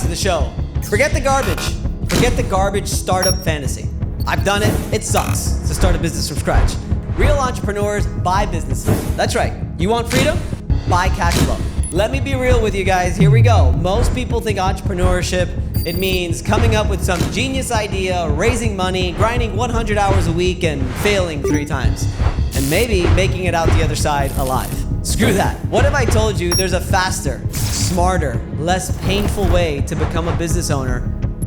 guys to the show. Forget the garbage. Forget the garbage startup fantasy. I've done it. It sucks to start a business from scratch. Real entrepreneurs buy businesses. That's right. You want freedom? Buy cash flow. Let me be real with you guys. Here we go. Most people think entrepreneurship, it means coming up with some genius idea, raising money, grinding 100 hours a week, and failing 3 times. And maybe making it out the other side alive. Screw that. What if I told you there's a faster, smarter, less painful way to become a business owner,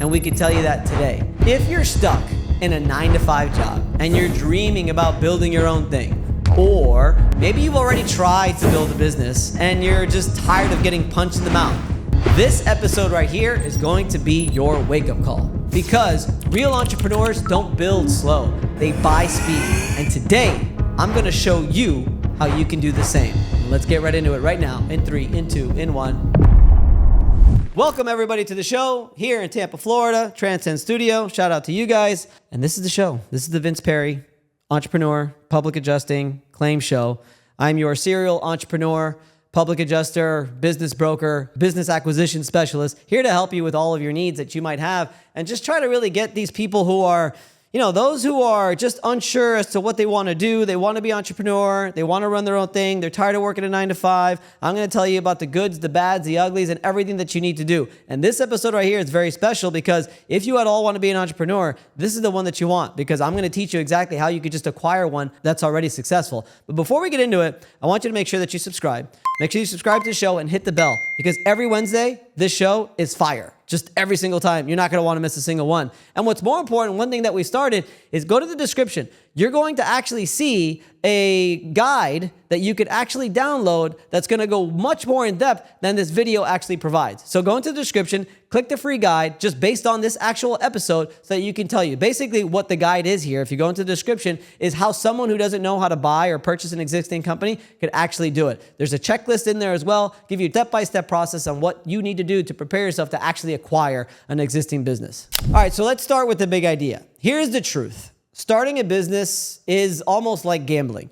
and we could tell you that today? If you're stuck in a 9-to-5 job and you're dreaming about building your own thing, or maybe you've already tried to build a business and you're just tired of getting punched in the mouth, this episode right here is going to be your wake-up call. Because real entrepreneurs don't build slow, they buy speed. And today, I'm gonna show you how you can do the same. Let's get right into it right now in 3, in 2, in 1. Welcome everybody to the show here in Tampa, Florida, Transcend Studio. Shout out to you guys. And this is the show. This is the Vince Perri, entrepreneur, public adjusting, claim show. I'm your serial entrepreneur, public adjuster, business broker, business acquisition specialist, here to help you with all of your needs that you might have and just try to really get these people who are, those who are just unsure as to what they want to do. They want to be entrepreneur. They want to run their own thing. They're tired of working a 9-to-5. I'm going to tell you about the goods, the bads, the uglies, and everything that you need to do. And this episode right here is very special because if you at all want to be an entrepreneur, this is the one that you want because I'm going to teach you exactly how you could just acquire one that's already successful. But before we get into it, I want you to make sure that you subscribe. Make sure you subscribe to the show and hit the bell because every Wednesday, this show is fire. Just every single time. You're not going to want to miss a single one. And what's more important, one thing that we started is go to the description. You're going to actually see a guide that you could actually download that's going to go much more in depth than this video actually provides. So go into the description, click the free guide just based on this actual episode so that you can tell you. Basically what the guide is here, if you go into the description, is how someone who doesn't know how to buy or purchase an existing company could actually do it. There's a checklist in there as well, give you a step-by-step process on what you need to do to prepare yourself to actually acquire an existing business. All right, so let's start with the big idea. Here's the truth. Starting a business is almost like gambling.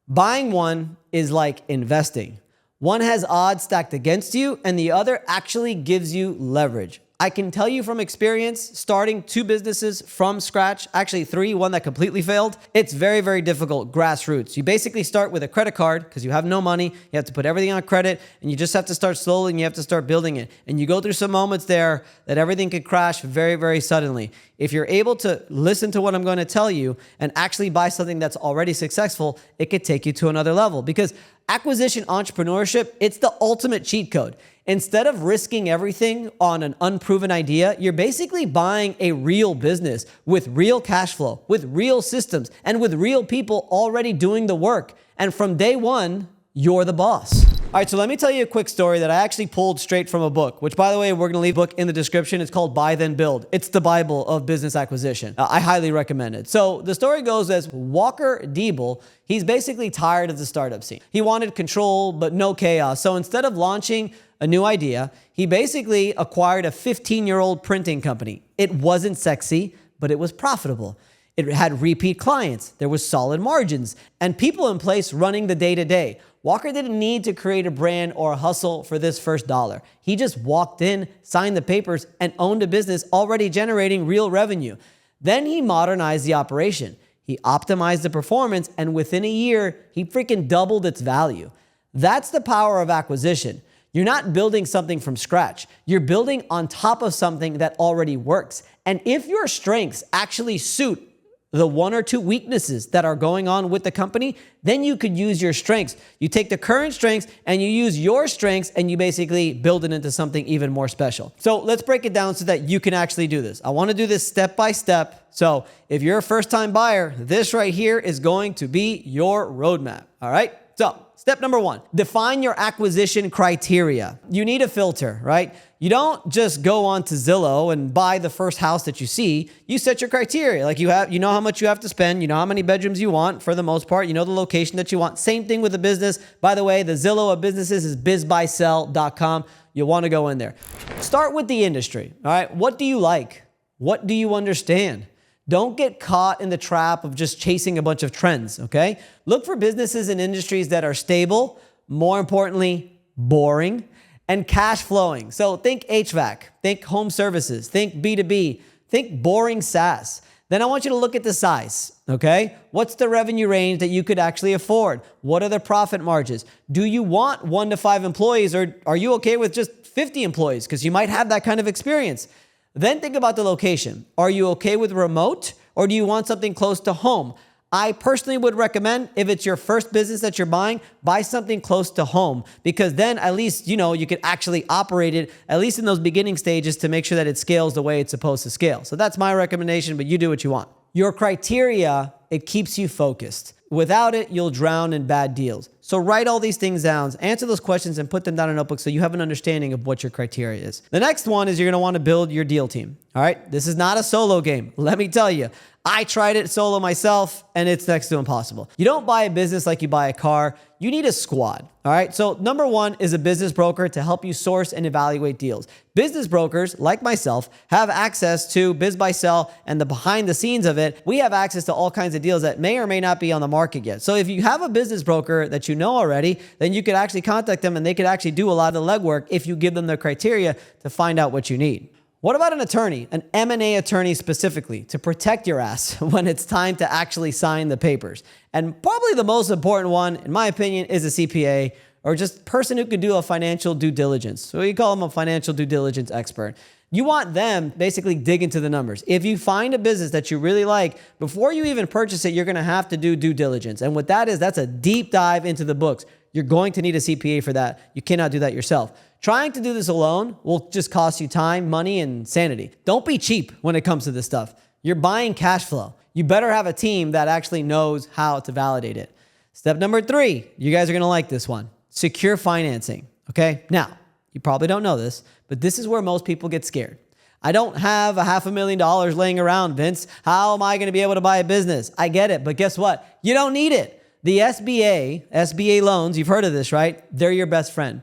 Buying one is like investing. One has odds stacked against you, and the other actually gives you leverage. I can tell you from experience, starting 2 businesses from scratch, actually 3, one that completely failed, it's very, very difficult, grassroots. You basically start with a credit card because you have no money, you have to put everything on credit, and you just have to start slowly and you have to start building it. And you go through some moments there that everything could crash very, very suddenly. If you're able to listen to what I'm going to tell you and actually buy something that's already successful, it could take you to another level because acquisition entrepreneurship, it's the ultimate cheat code. Instead of risking everything on an unproven idea, you're basically buying a real business with real cash flow, with real systems, and with real people already doing the work. And from day one, you're the boss. All right, so let me tell you a quick story that I actually pulled straight from a book, which by the way, we're gonna leave a book in the description. It's called Buy Then Build. It's the Bible of business acquisition. I highly recommend it. So the story goes as Walker Diebel, he's basically tired of the startup scene. He wanted control, but no chaos. So instead of launching a new idea, he basically acquired a 15-year-old printing company. It wasn't sexy, but it was profitable. It had repeat clients, there was solid margins, and people in place running the day-to-day. Walker didn't need to create a brand or a hustle for this first dollar. He just walked in, signed the papers, and owned a business already generating real revenue. Then he modernized the operation. He optimized the performance, and within a year, he freaking doubled its value. That's the power of acquisition. You're not building something from scratch. You're building on top of something that already works. And if your strengths actually suit the 1 or 2 weaknesses that are going on with the company, then you could use your strengths. You take the current strengths and you use your strengths and you basically build it into something even more special. So let's break it down so that you can actually do this. I want to do this step by step. So if you're a first-time buyer, this right here is going to be your roadmap. All right? So step number 1, define your acquisition criteria. You need a filter, right? You don't just go on to Zillow and buy the first house that you see. You set your criteria. Like you know how much you have to spend. You know how many bedrooms you want for the most part. You know the location that you want. Same thing with a business. By the way, the Zillow of businesses is bizbuysell.com. You'll want to go in there. Start with the industry. All right. What do you like? What do you understand? Don't get caught in the trap of just chasing a bunch of trends, okay? Look for businesses and industries that are stable, more importantly, boring, and cash flowing. So think HVAC, think home services, think B2B, think boring SaaS. Then I want you to look at the size, okay? What's the revenue range that you could actually afford? What are the profit margins? Do you want 1 to 5 employees, or are you okay with just 50 employees? Because you might have that kind of experience. Then think about the location. Are you okay with remote, or do you want something close to home? I personally would recommend, if it's your first business that you're buying, buy something close to home, because then at least, you could actually operate it, at least in those beginning stages, to make sure that it scales the way it's supposed to scale. So that's my recommendation, but you do what you want. Your criteria, it keeps you focused. Without it, you'll drown in bad deals. So write all these things down, answer those questions, and put them down in a notebook so you have an understanding of what your criteria is. The next one is you're going to want to build your deal team. All right. This is not a solo game. Let me tell you, I tried it solo myself, and it's next to impossible. You don't buy a business like you buy a car. You need a squad. All right. So number one is a business broker to help you source and evaluate deals. Business brokers, like myself, have access to Biz Buy Sell and the behind the scenes of it. We have access to all kinds of deals that may or may not be on the market yet. So if you have a business broker that you know already, then you could actually contact them, and they could actually do a lot of the legwork if you give them the criteria to find out what you need. What about an attorney, an M&A attorney specifically, to protect your ass when it's time to actually sign the papers? And probably the most important one, in my opinion, is a CPA, or just person who could do a financial due diligence. So you call them a financial due diligence expert. You want them basically dig into the numbers. If you find a business that you really like, before you even purchase it, you're going to have to do due diligence. And what that is, that's a deep dive into the books. You're going to need a CPA for that. You cannot do that yourself. Trying to do this alone will just cost you time, money, and sanity. Don't be cheap when it comes to this stuff. You're buying cash flow. You better have a team that actually knows how to validate it. Step number 3, you guys are going to like this one. Secure financing. Okay. Now, you probably don't know this, but this is where most people get scared. I don't have $500,000 laying around, Vince. How am I going to be able to buy a business? I get it, but guess what? You don't need it. The SBA loans, you've heard of this, right? They're your best friend.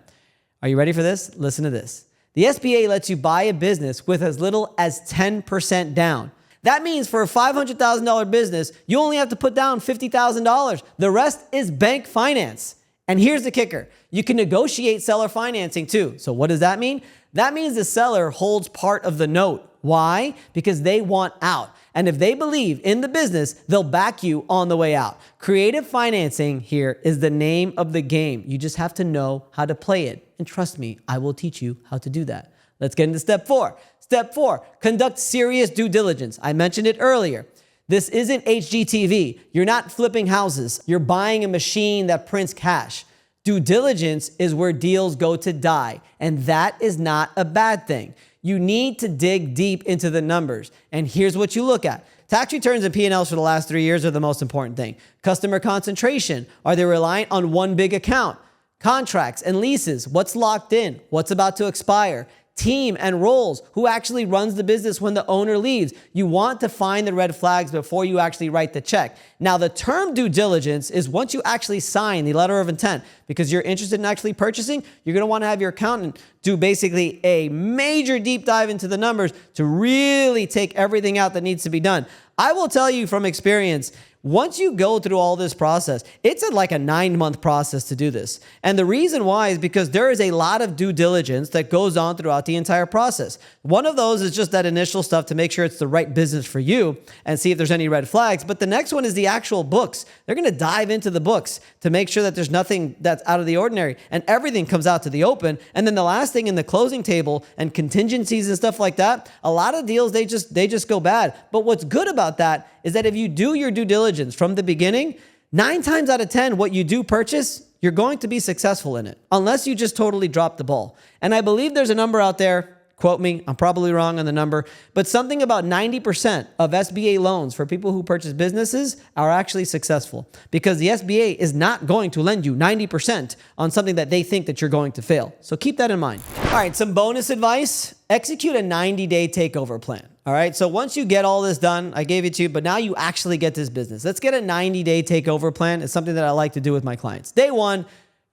Are you ready for this? Listen to this. The SBA lets you buy a business with as little as 10% down. That means for a $500,000 business, you only have to put down $50,000. The rest is bank finance. And here's the kicker. You can negotiate seller financing too. So what does that mean? That means the seller holds part of the note. Why? Because they want out. And if they believe in the business, they'll back you on the way out. Creative financing here is the name of the game. You just have to know how to play it. And trust me, I will teach you how to do that. Let's get into step 4. Step 4, conduct serious due diligence. I mentioned it earlier. This isn't HGTV. You're not flipping houses. You're buying a machine that prints cash. Due diligence is where deals go to die, and that is not a bad thing. You need to dig deep into the numbers, and here's what you look at. Tax returns and P&Ls for the last 3 years are the most important thing. Customer concentration. Are they reliant on one big account? Contracts and leases. What's locked in? What's about to expire? Team and roles. Who actually runs the business when the owner leaves? You want to find the red flags before you actually write the check. Now, the term due diligence is once you actually sign the letter of intent, because you're interested in actually purchasing, you're going to want to have your accountant do basically a major deep dive into the numbers to really take everything out that needs to be done. I will tell you from experience, once you go through all this process, it's like a 9-month process to do this. And the reason why is because there is a lot of due diligence that goes on throughout the entire process. One of those is just that initial stuff to make sure it's the right business for you and see if there's any red flags. But the next one is the actual books. They're going to dive into the books to make sure that there's nothing that's out of the ordinary and everything comes out to the open. And then the last thing in the closing table and contingencies and stuff like that, a lot of deals, they just go bad. But what's good about that is that if you do your due diligence from the beginning, 9 times out of 10, what you do purchase, you're going to be successful in it, unless you just totally drop the ball. And I believe there's a number out there, quote me, I'm probably wrong on the number, but something about 90% of SBA loans for people who purchase businesses are actually successful, because the SBA is not going to lend you 90% on something that they think that you're going to fail. So keep that in mind. All right, some bonus advice. Execute a 90-day takeover plan. All right, so once you get all this done, I gave it to you, but now you actually get this business. Let's get a 90-day takeover plan. It's something that I like to do with my clients. Day 1,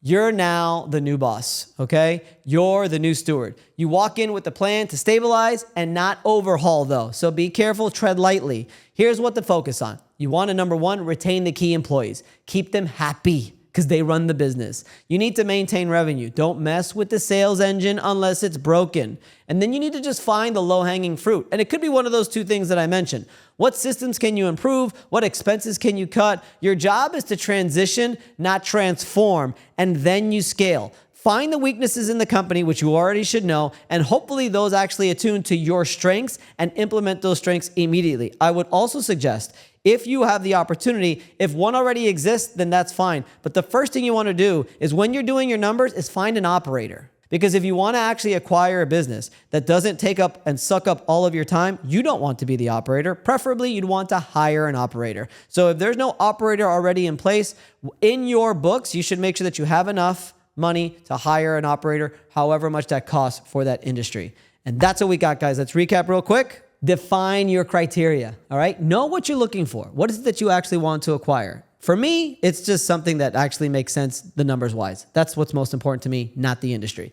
you're now the new boss, okay? You're the new steward. You walk in with the plan to stabilize and not overhaul though. So be careful, tread lightly. Here's what to focus on. You want to, number 1, retain the key employees. Keep them happy. because they run the business. You need to maintain revenue. Don't mess with the sales engine unless it's broken. And then you need to just find the low-hanging fruit. And it could be one of those two things that I mentioned. What systems can you improve? What expenses can you cut? Your job is to transition, not transform, and then you scale. Find the weaknesses in the company, which you already should know, and hopefully those actually attune to your strengths and implement those strengths immediately. I would also suggest, if you have the opportunity, if one already exists, then that's fine. But the first thing you want to do is when you're doing your numbers is find an operator. Because if you want to actually acquire a business that doesn't take up and suck up all of your time, you don't want to be the operator. Preferably, you'd want to hire an operator. So if there's no operator already in place, in your books, you should make sure that you have enough money to hire an operator, however much that costs for that industry. And that's what we got, guys. Let's recap real quick. Define your criteria, all right? Know what you're looking for. What is it that you actually want to acquire? For me, it's just something that actually makes sense the numbers wise. That's what's most important to me, not the industry.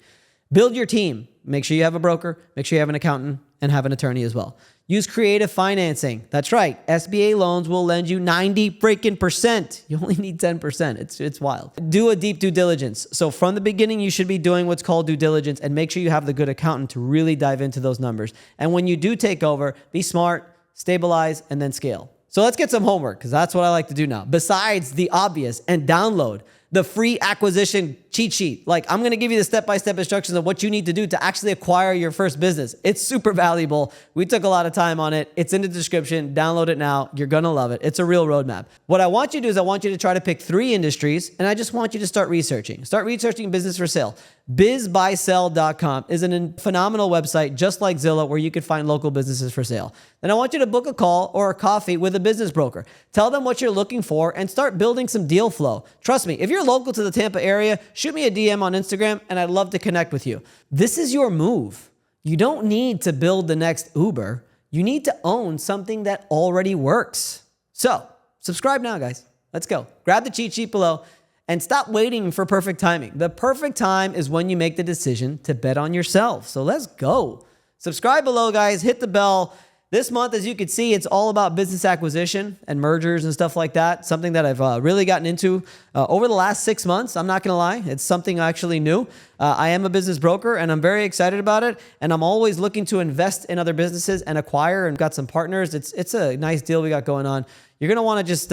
Build your team. Make sure you have a broker, make sure you have an accountant, and have an attorney as well. Use creative financing. That's right. SBA loans will lend you 90%. You only need 10%. It's wild. Do a deep due diligence. So from the beginning, you should be doing what's called due diligence and make sure you have the good accountant to really dive into those numbers. And when you do take over, be smart, stabilize, and then scale. So let's get some homework because that's what I like to do now. Besides the obvious, and download the free acquisition cheat sheet. Like, I'm going to give you the step-by-step instructions of what you need to do to actually acquire your first business. It's super valuable. We took a lot of time on it. It's in the description. Download it now. You're going to love it. It's a real roadmap. What I want you to do is I want you to try to pick 3 industries, and I just want you to start researching. Start researching business for sale. BizBuySell.com is a phenomenal website, just like Zillow, where you can find local businesses for sale. Then I want you to book a call or a coffee with a business broker. Tell them what you're looking for and start building some deal flow. Trust me, if you're local to the Tampa area, shoot me a DM on Instagram and I'd love to connect with you. This is your move. You don't need to build the next Uber. You need to own something that already works. So subscribe now, guys. Let's go. Grab the cheat sheet below. And stop waiting for perfect timing. The perfect time is when you make the decision to bet on yourself. So let's go. Subscribe below, guys. Hit the bell. This month, as you can see, it's all about business acquisition and mergers and stuff like that. Something that I've really gotten into over the last 6 months. I'm not going to lie. It's something actually new. I am a business broker and I'm very excited about it. And I'm always looking to invest in other businesses and acquire and got some partners. It's a nice deal we got going on. You're going to want to just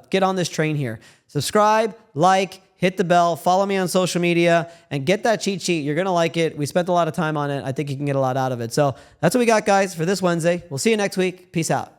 get on this train here. Subscribe, like, hit the bell, follow me on social media, and get that cheat sheet. You're going to like it. We spent a lot of time on it. I think you can get a lot out of it. So that's what we got, guys, for this Wednesday. We'll see you next week. Peace out.